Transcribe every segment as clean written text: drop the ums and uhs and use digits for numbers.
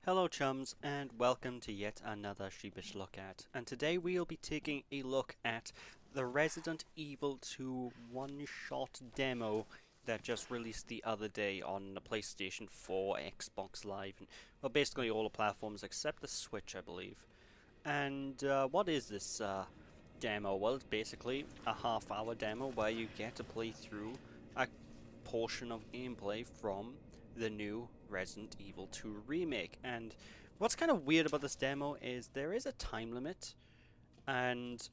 Hello chums and welcome to yet another Sheepish look at, and today we'll be taking a look at the Resident Evil 2 one-shot demo that just released the other day on the PlayStation 4, Xbox Live, and well, basically all the platforms except the Switch, I believe. And what is this demo? Well, it's basically a half-hour demo where you get to play through a portion of gameplay from the new Resident Evil 2 remake. And what's kind of weird about this demo is there is a time limit, and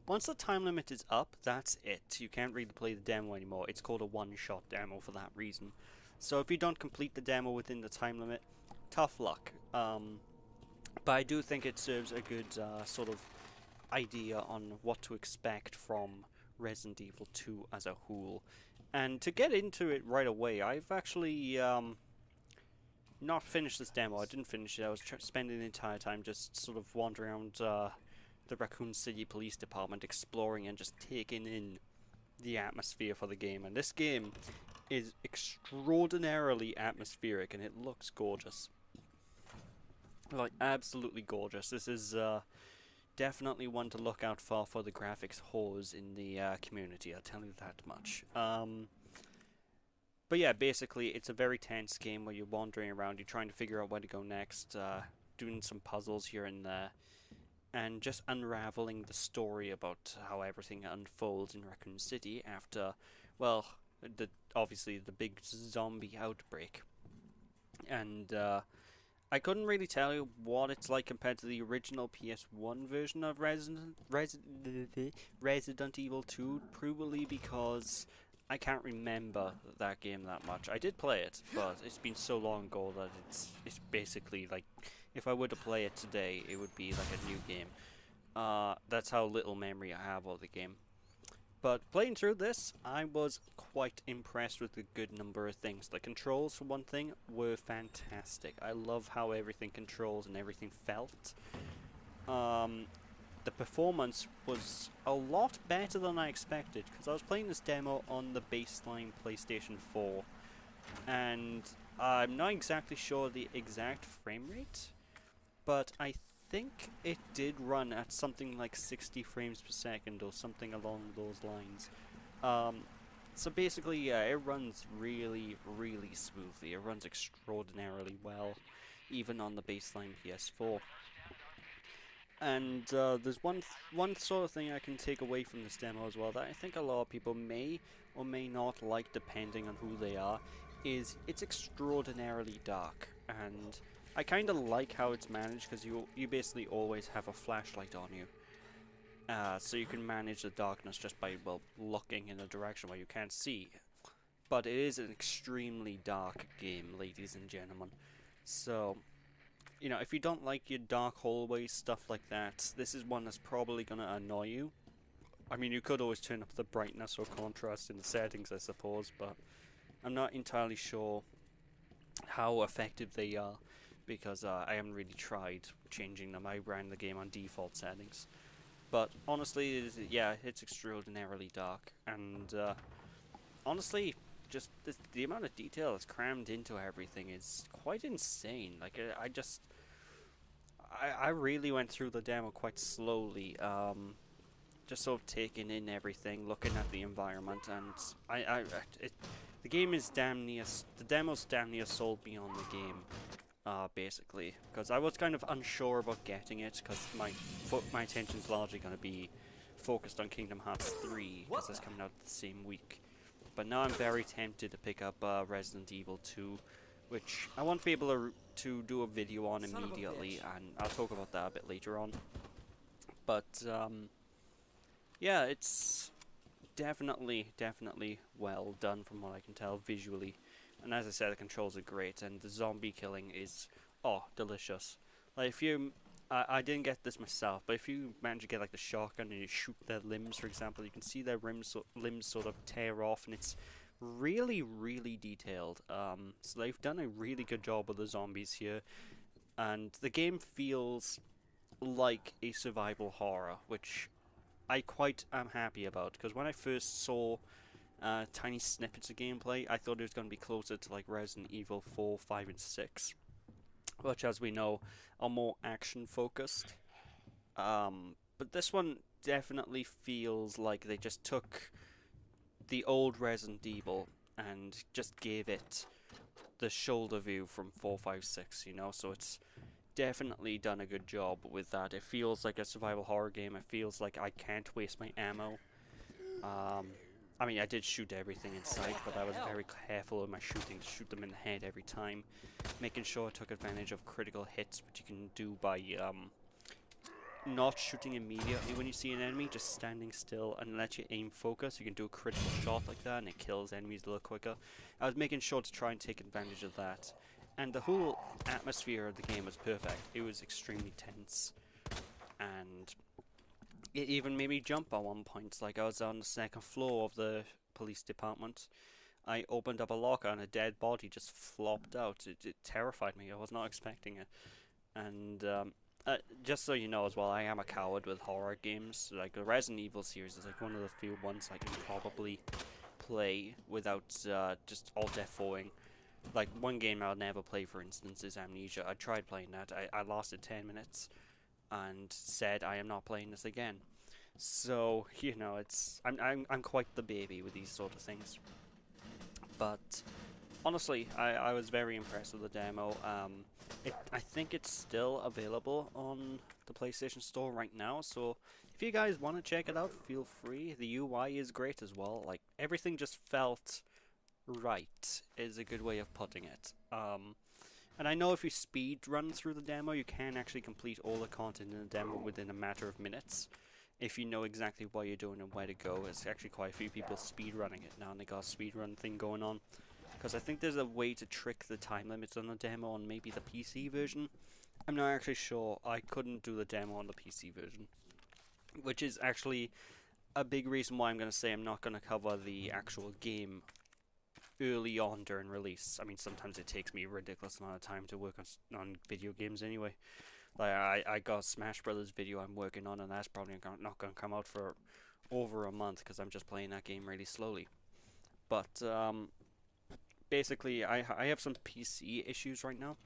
once the time limit is up, that's it. You can't really play the demo anymore. It's called a one-shot demo for that reason. So if you don't complete the demo within the time limit, tough luck. But I do think it serves a good sort of idea on what to expect from Resident Evil 2 as a whole. And to get into it right away, I've actually not finished this demo. I didn't finish it. I was spending the entire time just sort of wandering around the Raccoon City Police Department, exploring and just taking in the atmosphere for the game. And this game is extraordinarily atmospheric, and it looks gorgeous. Like, absolutely gorgeous. This is definitely one to look out for the graphics whores in the community, I'll tell you that much. But yeah, basically it's a very tense game where you're wandering around, you're trying to figure out where to go next, doing some puzzles here and there, and just unraveling the story about how everything unfolds in Raccoon City after, well, obviously the big zombie outbreak. And I couldn't really tell you what it's like compared to the original PS1 version of Resident Evil 2, probably because I can't remember that game that much. I did play it, but it's been so long ago that it's basically like, if I were to play it today, it would be like a new game. That's how little memory I have of the game. But playing through this, I was quite impressed with a good number of things. The controls, for one thing, were fantastic. I love how everything controls and everything felt. The performance was a lot better than I expected, because I was playing this demo on the baseline PlayStation 4, and I'm not exactly sure the exact frame rate, but I think it did run at something like 60 frames per second or something along those lines. So basically, yeah, it runs really, really smoothly. It runs extraordinarily well, even on the baseline PS4. And there's one sort of thing I can take away from this demo as well that I think a lot of people may or may not like, depending on who they are, is it's extraordinarily dark. And I kind of like how it's managed, because you basically always have a flashlight on you. So you can manage the darkness just by, well, looking in a direction where you can't see. But it is an extremely dark game, ladies and gentlemen. So, you know, if you don't like your dark hallways, stuff like that, this is one that's probably going to annoy you. I mean, you could always turn up the brightness or contrast in the settings, I suppose, but I'm not entirely sure how effective they are, because I haven't really tried changing them. I ran the game on default settings. But honestly, yeah, it's extraordinarily dark, and honestly, just the amount of detail that's crammed into everything is quite insane. Like, I really went through the demo quite slowly, just sort of taking in everything, looking at the environment, and the game is the demo's damn near sold me on the game. Basically, because I was kind of unsure about getting it, because my attention's largely going to be focused on Kingdom Hearts 3, because that's coming out the same week. But now I'm very tempted to pick up Resident Evil 2, which I won't be able to do a video on immediately, and I'll talk about that a bit later on. But yeah, it's definitely well done from what I can tell visually. And as I said, the controls are great, and the zombie killing is, oh, delicious. Like, if you, I didn't get this myself, but if you manage to get like the shotgun and you shoot their limbs, for example, you can see their limbs sort of tear off, and it's really, really detailed. So they've done a really good job with the zombies here, and the game feels like a survival horror, which I quite am happy about, because when I first saw tiny snippets of gameplay, I thought it was going to be closer to like Resident Evil 4, 5, and 6. which, as we know, are more action focused. But this one definitely feels like they just took the old Resident Evil and just gave it the shoulder view from 456, you know, so it's definitely done a good job with that. It feels like a survival horror game. It feels like I can't waste my ammo. I mean, I did shoot everything in sight, but I was very careful with my shooting to shoot them in the head every time, making sure I took advantage of critical hits, which you can do by not shooting immediately when you see an enemy, just standing still and let your aim focus. You can do a critical shot like that and it kills enemies a little quicker. I was making sure to try and take advantage of that. And the whole atmosphere of the game was perfect. It was extremely tense. And it even made me jump at one point. Like, I was on the second floor of the police department. I opened up a locker and a dead body just flopped out. It terrified me. I was not expecting it. And just so you know as well, I am a coward with horror games. Like, the Resident Evil series is like one of the few ones I can probably play without just alt F4ing. Like, one game I'll never play, for instance, is Amnesia. I tried playing that. I lasted 10 minutes and said I am not playing this again. So, you know, I'm quite the baby with these sort of things. But honestly, I was very impressed with the demo. I think it's still available on the PlayStation Store right now, so if you guys want to check it out, feel free. The UI is great as well. Like, everything just felt right, is a good way of putting it. And I know if you speed run through the demo, you can actually complete all the content in the demo within a matter of minutes. If you know exactly what you're doing and where to go. There's actually quite a few people speed running it now, and they got a speed run thing going on. Because I think there's a way to trick the time limits on the demo on maybe the PC version. I'm not actually sure. I couldn't do the demo on the PC version. Which is actually a big reason why I'm going to say I'm not going to cover the actual game early on during release. I mean, sometimes it takes me a ridiculous amount of time to work on video games anyway. Like, I got a Smash Brothers video I'm working on, and that's probably not going to come out for over a month because I'm just playing that game really slowly. But basically, I have some PC issues right now,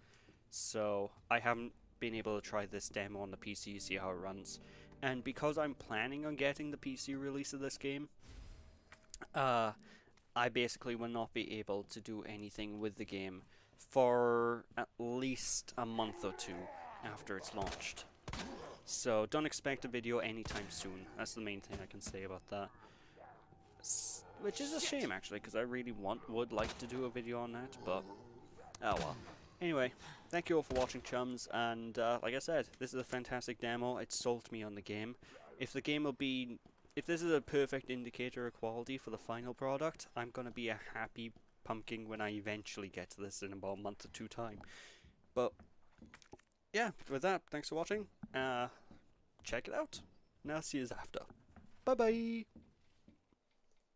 so I haven't been able to try this demo on the PC, see how it runs. And because I'm planning on getting the PC release of this game, I basically will not be able to do anything with the game for at least a month or two after it's launched. So don't expect a video anytime soon. That's the main thing I can say about that. Which is a shame, actually, because I really would like to do a video on that, but oh well. Anyway, thank you all for watching, chums, and like I said, this is a fantastic demo. It sold me on the game. If this is a perfect indicator of quality for the final product, I'm gonna be a happy pumpkin when I eventually get to this in about a month or two time. But yeah, with that, thanks for watching. Check it out. Now see you after. Bye bye.